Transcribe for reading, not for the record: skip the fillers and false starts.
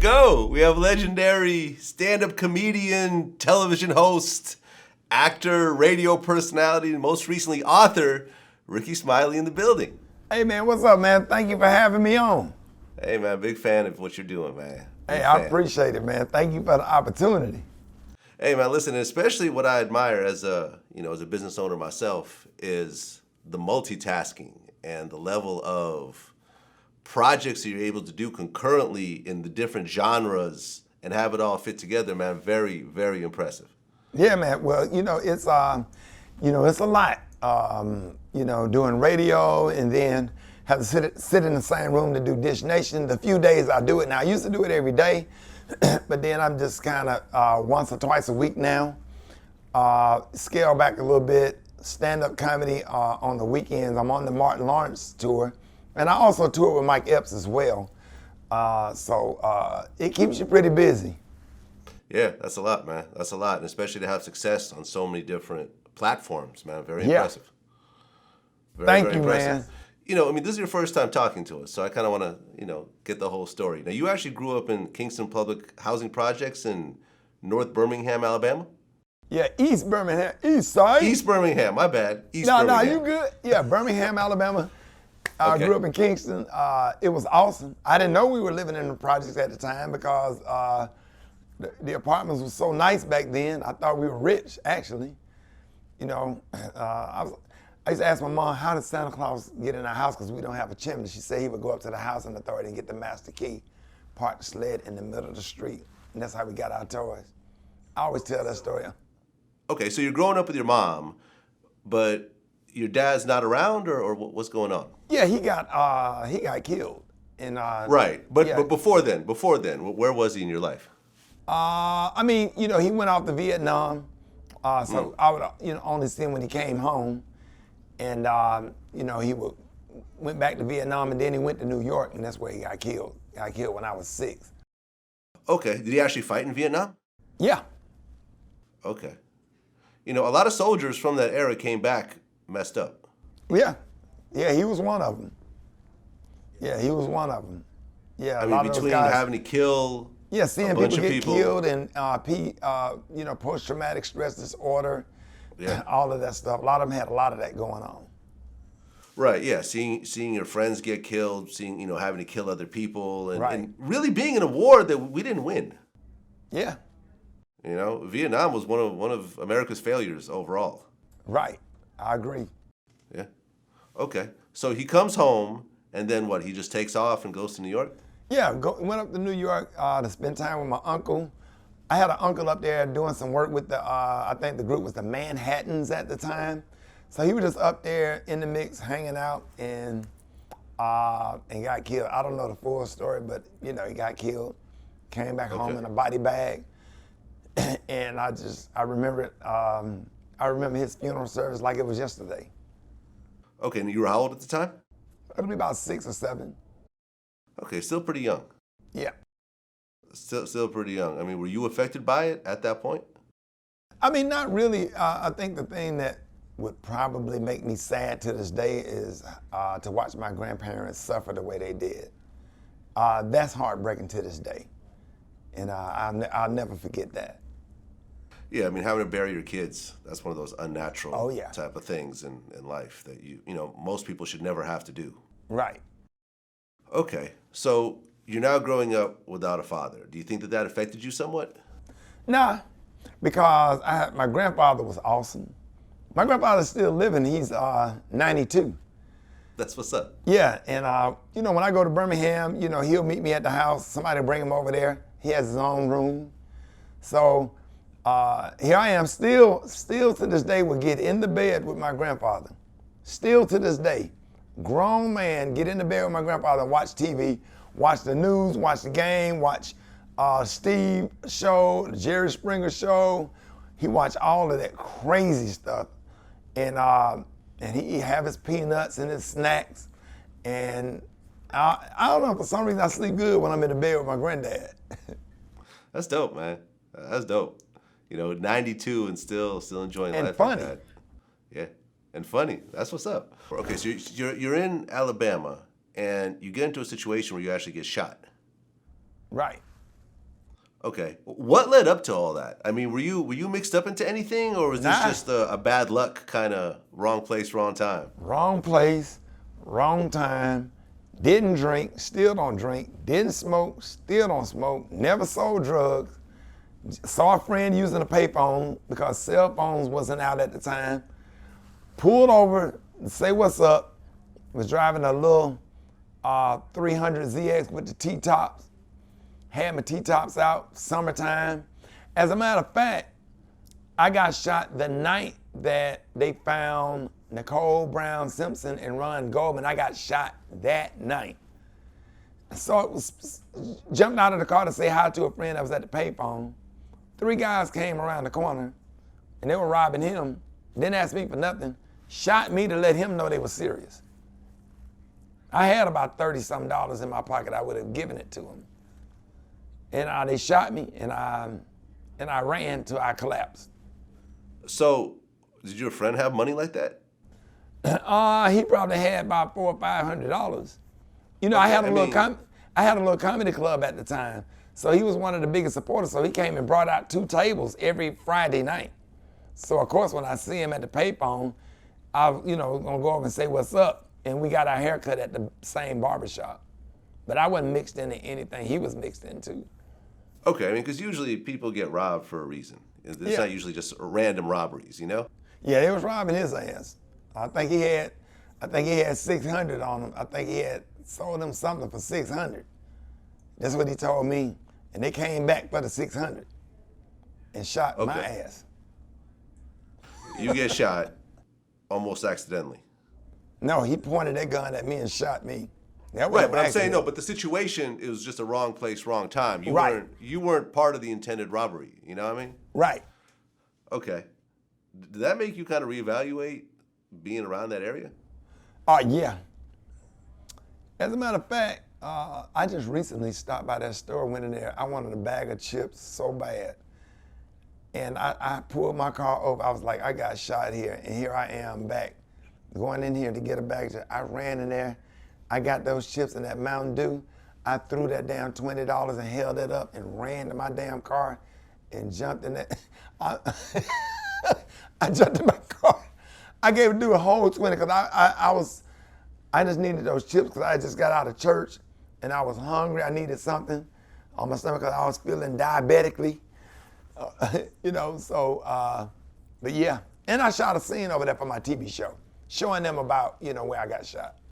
go. We have legendary stand-up comedian, television host, actor, radio personality, and most recently author, Rickey Smiley in the building. Hey man, what's up, man? Thank you for having me on. Hey man, big fan of what you're doing, man. Hey, I appreciate it, man. Thank you for the opportunity. Hey man, listen, especially what I admire as a business owner myself is the multitasking and the level of projects that you're able to do concurrently in the different genres and have it all fit together, man. Very, very impressive. Yeah, man. Well, it's it's a lot. Doing radio and then have to sit in the same room to do Dish Nation. The few days I do it now, I used to do it every day, but then I'm just kind of once or twice a week now. Scale back a little bit. Stand-up comedy on the weekends. I'm on the Martin Lawrence tour, and I also tour with Mike Epps as well. So it keeps you pretty busy. Yeah, that's a lot, man. That's a lot, and especially to have success on so many different platforms, man. Very impressive. Thank you, man. This is your first time talking to us, so I kind of want to, get the whole story. Now, you actually grew up in Kingston Public Housing Projects in North Birmingham, Alabama? Yeah, East Birmingham, East side. East Birmingham, my bad. Birmingham. No, you good? Yeah, Birmingham, Alabama. I grew up in Kingston. It was awesome. I didn't know we were living in the projects at the time because the apartments were so nice back then. I thought we were rich, actually. I used to ask my mom, how did Santa Claus get in our house because we don't have a chimney? She said he would go up to the housing authority and get the master key, park the sled in the middle of the street, and that's how we got our toys. I always tell that story. Okay, so you're growing up with your mom, but your dad's not around, or what's going on? Yeah, he got killed. Right, but before then, where was he in your life? He went off to Vietnam, so I would only see him when he came home. And, he went back to Vietnam, and then he went to New York, and that's where he got killed. He got killed when I was 6. Okay. Did he actually fight in Vietnam? Yeah. Okay. A lot of soldiers from that era came back messed up. Yeah. Yeah, he was one of them. Yeah, Between having to kill seeing a bunch people of get killed and post-traumatic stress disorder, all of that stuff. A lot of them had a lot of that going on. Right, yeah, seeing your friends get killed, having to kill other people, and really being in a war that we didn't win. Yeah. Vietnam was one of America's failures overall. Right, I agree. Yeah. Okay, so he comes home, and then what? He just takes off and goes to New York? Yeah, went up to New York to spend time with my uncle. I had an uncle up there doing some work with I think the group was the Manhattans at the time. So he was just up there in the mix, hanging out, and got killed. I don't know the full story, but he got killed. Came back home in a body bag, and I remember it. I remember his funeral service like it was yesterday. Okay, and you were how old at the time? It'll be about 6 or 7. Okay, still pretty young. Yeah. Still pretty young. Were you affected by it at that point? Not really. I think the thing that would probably make me sad to this day is to watch my grandparents suffer the way they did. That's heartbreaking to this day. And I'll never forget that. Yeah, having to bury your kids, that's one of those unnatural yeah. type of things in life that most people should never have to do. Right. Okay, so you're now growing up without a father. Do you think that affected you somewhat? Nah, because my grandfather was awesome. My grandfather's still living. He's 92. That's what's up. Yeah, and when I go to Birmingham, he'll meet me at the house. Somebody will bring him over there. He has his own room. So here I am, still to this day, will get in the bed with my grandfather. Still to this day, grown man, get in the bed with my grandfather and watch TV, watch the news, watch the game, watch Steve show, the Jerry Springer show. He watched all of that crazy stuff. And he have his peanuts and his snacks. And I don't know, for some reason I sleep good when I'm in the bed with my granddad. That's dope, man. That's dope. 92 and still enjoying life. And funny. Like that. Yeah, and funny. That's what's up. Okay, so you're in Alabama, and you get into a situation where you actually get shot. Right. Okay. What led up to all that? I mean, were you mixed up into anything, or was this Nah. just a bad luck kind of wrong place, wrong time? Wrong place, wrong time. Didn't drink, still don't drink. Didn't smoke, still don't smoke. Never sold drugs. Saw a friend using a payphone because cell phones wasn't out at the time. Pulled over to say what's up. Was driving a little 300 ZX with the T-tops. Had my T-tops out, summertime. As a matter of fact, I got shot the night that they found Nicole Brown Simpson and Ron Goldman. I got shot that night. So it was, jumped out of the car to say hi to a friend that was at the payphone. 3 guys came around the corner and they were robbing him. Didn't ask me for nothing. Shot me to let him know they were serious. I had about $30-something in my pocket. I would have given it to them. And they shot me, and I ran till I collapsed. So, did your friend have money like that? He probably had about $400 or $500. You know, Okay, I had a little comedy club at the time, so he was one of the biggest supporters. So he came and brought out 2 tables every Friday night. So of course, when I see him at the payphone, I gonna go over and say what's up, and we got our haircut at the same barbershop. But I wasn't mixed into anything he was mixed into. Okay, I mean, because usually people get robbed for a reason. It's not usually just random robberies, you know? Yeah, they was robbing his ass. I think he had 600 on him. I think he had sold them something for 600. That's what he told me. And they came back for the 600 and shot my ass. You get shot almost accidentally. No, he pointed that gun at me and shot me. That Right, wasn't but I'm an saying accident. no, but the situation, it was just a wrong place, wrong time. Right. You weren't part of the intended robbery, you know what I mean? Right. Okay. Did that make you kind of reevaluate being around that area? Yeah. As a matter of fact, I just recently stopped by that store, went in there. I wanted a bag of chips so bad. And I pulled my car over. I was like, I got shot here, and here I am back, going in here to get a bag of chips. I ran in there. I got those chips and that Mountain Dew. I threw that damn $20 and held it up and ran to my damn car and jumped in that. I jumped in my car. I gave Dew a whole 20 because I just needed those chips because I just got out of church and I was hungry. I needed something on my stomach because I was feeling diabetically. But yeah. And I shot a scene over there for my TV show, showing them about, where I got shot.